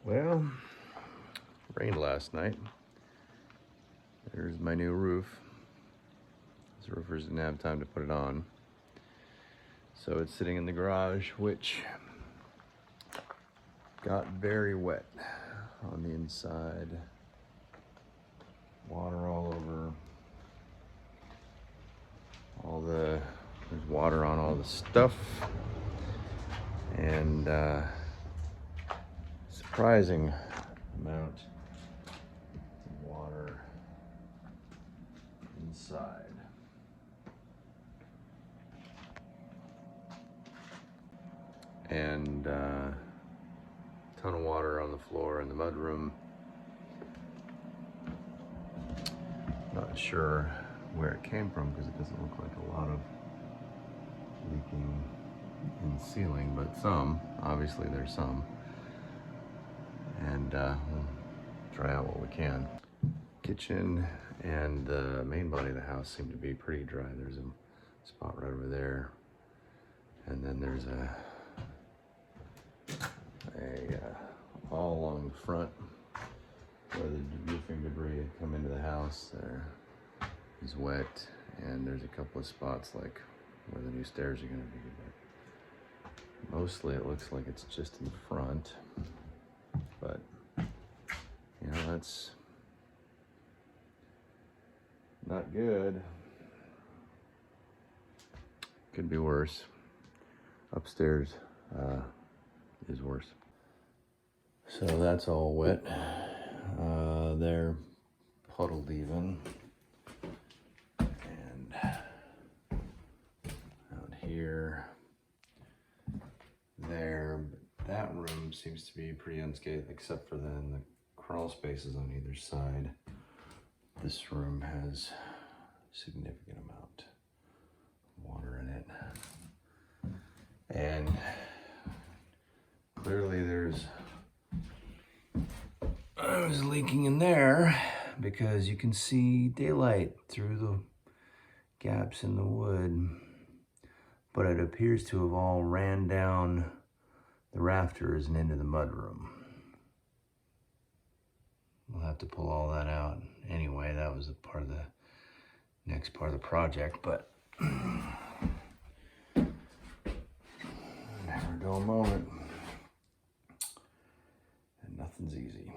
Well, rained last night. There's my new roof. This roofers didn't have time to put it on. So it's sitting in the garage, which got very wet on the inside. Water all over. There's water on all the stuff. And surprising amount of water inside. And ton of water on the floor in the mudroom. Not sure where it came from because it doesn't look like a lot of leaking in the ceiling, but some. Obviously there's some. And we'll dry out what we can. Kitchen and the main body of the house seem to be pretty dry. There's a spot right over there. And then there's a all along the front where the roofing debris had come into the house. There is wet, and there's a couple of spots like where the new stairs are going to be. But mostly it looks like it's just in the front. But you know, that's not good. Could be worse. Upstairs is worse. So that's all wet. They're puddled even. And out here, there, but that room seems to be pretty unscathed, except for then the crawl spaces on either side. This room has a significant amount of water in it. And clearly there's leaking in there because you can see daylight through the gaps in the wood, but it appears to have all ran down the rafters and into the mudroom. We'll have to pull all that out anyway. That was a part of the next part of the project, but never a dull moment, and nothing's easy.